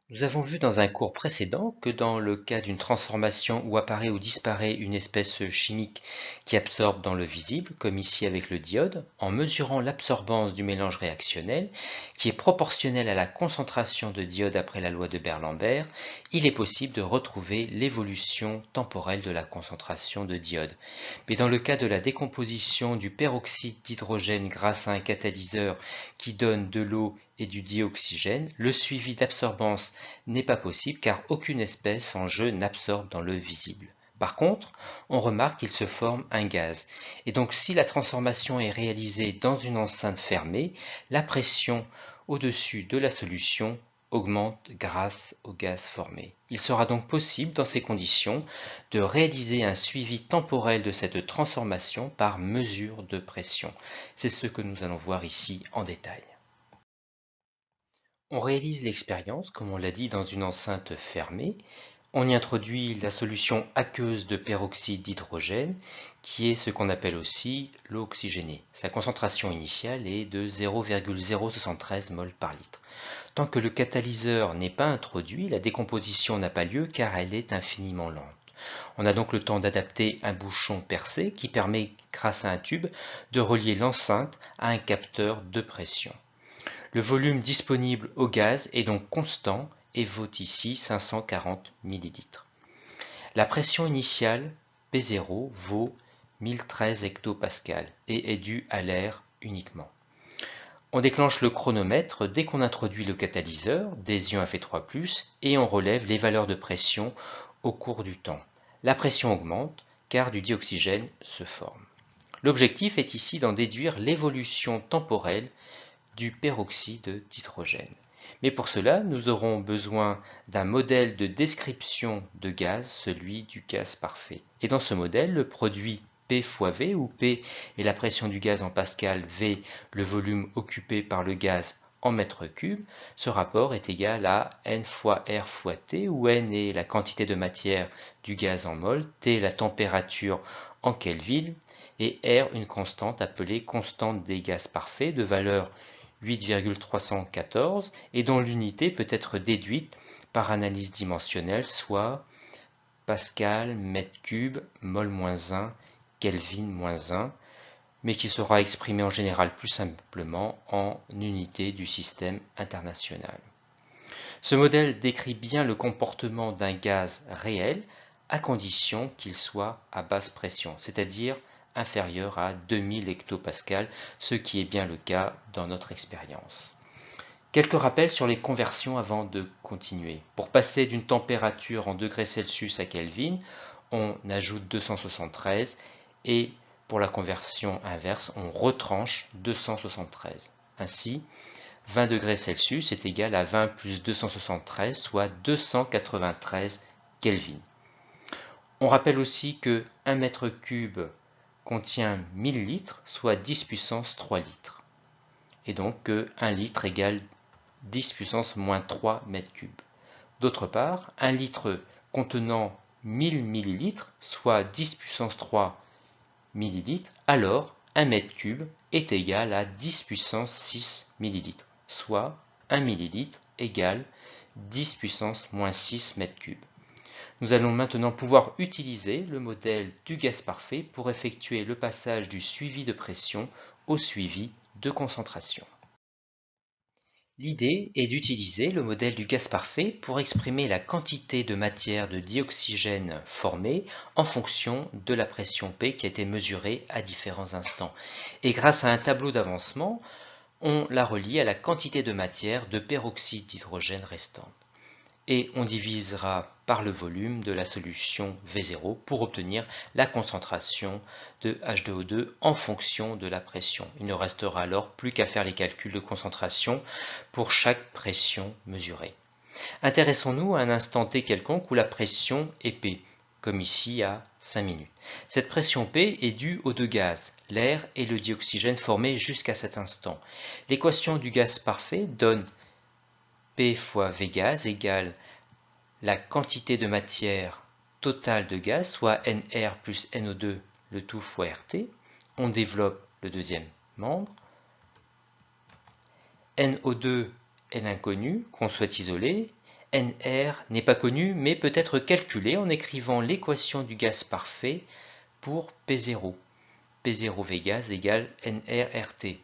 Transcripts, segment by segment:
Nous avons vu dans un cours précédent que dans le cas d'une transformation où apparaît ou disparaît une espèce chimique qui absorbe dans le visible, comme ici avec le diode, en mesurant l'absorbance du mélange réactionnel, qui est proportionnelle à la concentration de diode après la loi de Beer-Lambert, il est possible de retrouver l'évolution temporelle de la concentration de diode. Mais dans le cas de la décomposition du peroxyde d'hydrogène grâce à un catalyseur qui donne de l'eau et du dioxygène, le suivi d'absorbance n'est pas possible car aucune espèce en jeu n'absorbe dans le visible. Par contre, on remarque qu'il se forme un gaz. Et donc si la transformation est réalisée dans une enceinte fermée, la pression au-dessus de la solution augmente grâce au gaz formé. Il sera donc possible dans ces conditions de réaliser un suivi temporel de cette transformation par mesure de pression. C'est ce que nous allons voir ici en détail. On réalise l'expérience, comme on l'a dit, dans une enceinte fermée. On y introduit la solution aqueuse de peroxyde d'hydrogène, qui est ce qu'on appelle aussi l'eau oxygénée. Sa concentration initiale est de 0,073 mol par litre. Tant que le catalyseur n'est pas introduit, la décomposition n'a pas lieu car elle est infiniment lente. On a donc le temps d'adapter un bouchon percé qui permet, grâce à un tube, de relier l'enceinte à un capteur de pression. Le volume disponible au gaz est donc constant et vaut ici 540 ml. La pression initiale P0 vaut 1013 hectopascales et est due à l'air uniquement. On déclenche le chronomètre dès qu'on introduit le catalyseur, des ions Fe3+, et on relève les valeurs de pression au cours du temps. La pression augmente car du dioxygène se forme. L'objectif est ici d'en déduire l'évolution temporelle du peroxyde d'hydrogène. Mais pour cela, nous aurons besoin d'un modèle de description de gaz, celui du gaz parfait. Et dans ce modèle, le produit P fois V, où P est la pression du gaz en pascal, V le volume occupé par le gaz en mètres cubes, ce rapport est égal à N fois R fois T, où N est la quantité de matière du gaz en mol, T la température en Kelvin, et R une constante appelée constante des gaz parfaits de valeur 8,314 et dont l'unité peut être déduite par analyse dimensionnelle, soit Pascal, mètre cube, mol-1, Kelvin-1, mais qui sera exprimé en général plus simplement en unité du système international. Ce modèle décrit bien le comportement d'un gaz réel à condition qu'il soit à basse pression, c'est-à-dire inférieur à 2000 hectopascales, ce qui est bien le cas dans notre expérience. Quelques rappels sur les conversions avant de continuer. Pour passer d'une température en degrés Celsius à Kelvin, on ajoute 273 et pour la conversion inverse, on retranche 273. Ainsi, 20 degrés Celsius est égal à 20 plus 273, soit 293 Kelvin. On rappelle aussi que 1 mètre cube contient 1000 litres, soit 10 puissance 3 litres. Et donc que 1 litre égale 10 puissance moins 3 mètres cubes. D'autre part, 1 litre contenant 1000 millilitres, soit 10 puissance 3 millilitres, alors 1 mètre cube est égal à 10 puissance 6 millilitres, soit 1 millilitre égale 10 puissance moins 6 mètres cubes. Nous allons maintenant pouvoir utiliser le modèle du gaz parfait pour effectuer le passage du suivi de pression au suivi de concentration. L'idée est d'utiliser le modèle du gaz parfait pour exprimer la quantité de matière de dioxygène formée en fonction de la pression P qui a été mesurée à différents instants. Et grâce à un tableau d'avancement, on la relie à la quantité de matière de peroxyde d'hydrogène restante. Et on divisera par le volume de la solution V0 pour obtenir la concentration de H2O2 en fonction de la pression. Il ne restera alors plus qu'à faire les calculs de concentration pour chaque pression mesurée. Intéressons-nous à un instant T quelconque où la pression est P, comme ici à 5 minutes. Cette pression P est due aux deux gaz, l'air et le dioxygène formés jusqu'à cet instant. L'équation du gaz parfait donne P fois V gaz égale la quantité de matière totale de gaz, soit NR plus NO2, le tout fois RT. On développe le deuxième membre. NO2 est l'inconnu qu'on souhaite isoler. NR n'est pas connu, mais peut être calculé en écrivant l'équation du gaz parfait pour P0. P0 V gaz égale NRRT.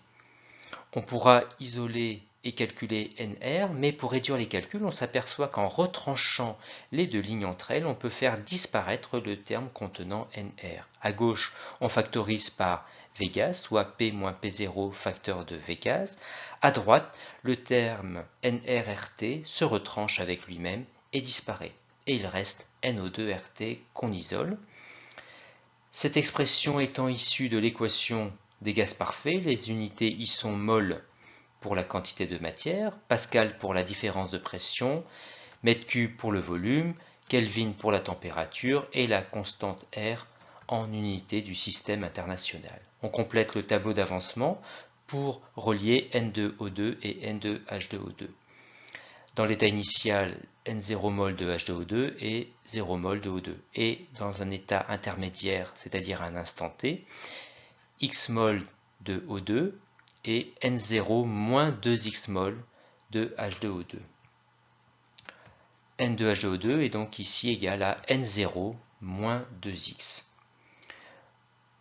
On pourra isoler et calculer NR, mais pour réduire les calculs, on s'aperçoit qu'en retranchant les deux lignes entre elles, on peut faire disparaître le terme contenant NR. À gauche, on factorise par V gaz, soit P moins P0 facteur de V gaz. À droite, le terme NRRT se retranche avec lui-même et disparaît. Et il reste NO2RT qu'on isole. Cette expression étant issue de l'équation des gaz parfaits, les unités y sont mol pour la quantité de matière, Pascal pour la différence de pression, mètre cube pour le volume, Kelvin pour la température et la constante R en unité du système international. On complète le tableau d'avancement pour relier N2O2 et N2H2O2. Dans l'état initial, N0 mol de H2O2 et 0 mol de O2. Et dans un état intermédiaire, c'est-à-dire à un instant T, X mol de O2 et N0 moins 2X mol de H2O2. N2H2O2 est donc ici égal à N0 moins 2X.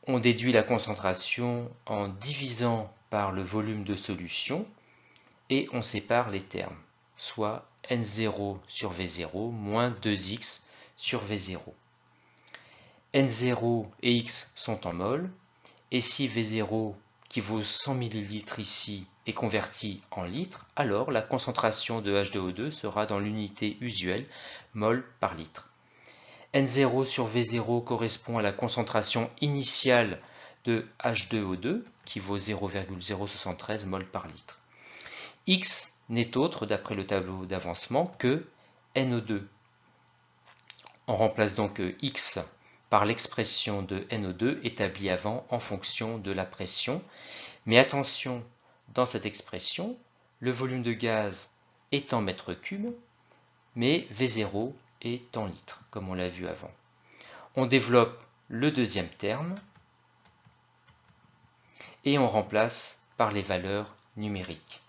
On déduit la concentration en divisant par le volume de solution et on sépare les termes, soit N0 sur V0 moins 2X sur V0. N0 et X sont en mol, et si V0 qui vaut 100 ml ici est converti en litres, alors la concentration de H2O2 sera dans l'unité usuelle mol par litre. N0 sur V0 correspond à la concentration initiale de H2O2 qui vaut 0,073 mol par litre. X n'est autre, d'après le tableau d'avancement, que NO2. On remplace donc X par l'expression de NO2 établie avant en fonction de la pression. Mais attention, dans cette expression, le volume de gaz est en mètres cubes, mais V0 est en litres, comme on l'a vu avant. On développe le deuxième terme et on remplace par les valeurs numériques.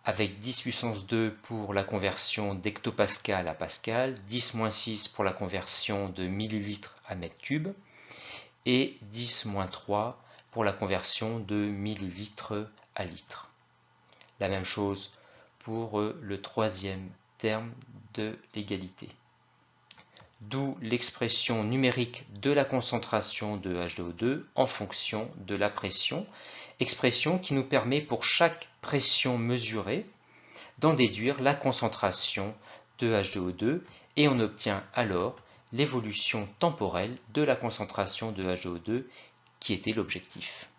Avec 10 puissance 2 pour la conversion d'hectopascal à pascal, 10-6 pour la conversion de millilitres à mètre cube, et 10-3 pour la conversion de millilitres à litre. La même chose pour le troisième terme de l'égalité. D'où l'expression numérique de la concentration de H2O2 en fonction de la pression, expression qui nous permet pour chaque pression mesurée d'en déduire la concentration de H2O2 et on obtient alors l'évolution temporelle de la concentration de H2O2 qui était l'objectif.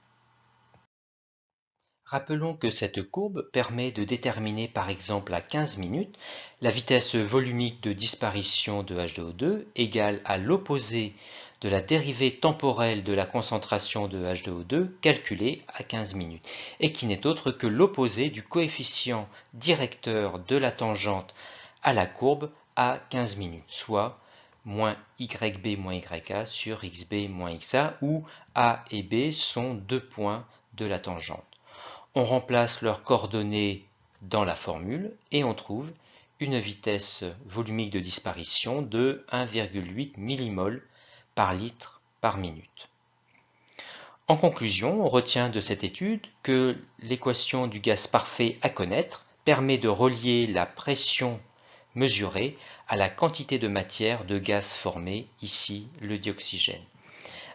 Rappelons que cette courbe permet de déterminer par exemple à 15 minutes la vitesse volumique de disparition de H2O2 égale à l'opposé de la dérivée temporelle de la concentration de H2O2 calculée à 15 minutes et qui n'est autre que l'opposé du coefficient directeur de la tangente à la courbe à 15 minutes, soit moins YB moins YA sur XB moins XA où A et B sont deux points de la tangente. On remplace leurs coordonnées dans la formule et on trouve une vitesse volumique de disparition de 1,8 mmol par litre par minute. En conclusion, on retient de cette étude que l'équation du gaz parfait à connaître permet de relier la pression mesurée à la quantité de matière de gaz formé, ici le dioxygène.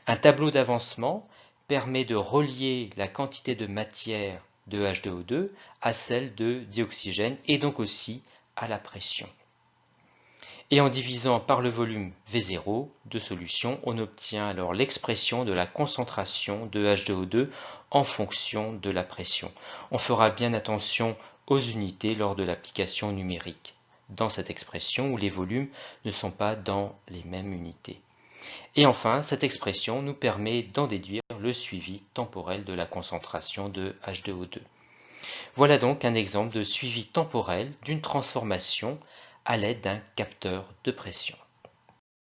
Un tableau d'avancement permet de relier la quantité de matière de H2O2 à celle de dioxygène et donc aussi à la pression. Et en divisant par le volume V0 de solution, on obtient alors l'expression de la concentration de H2O2 en fonction de la pression. On fera bien attention aux unités lors de l'application numérique dans cette expression où les volumes ne sont pas dans les mêmes unités. Et enfin, cette expression nous permet d'en déduire le suivi temporel de la concentration de H2O2. Voilà donc un exemple de suivi temporel d'une transformation à l'aide d'un capteur de pression.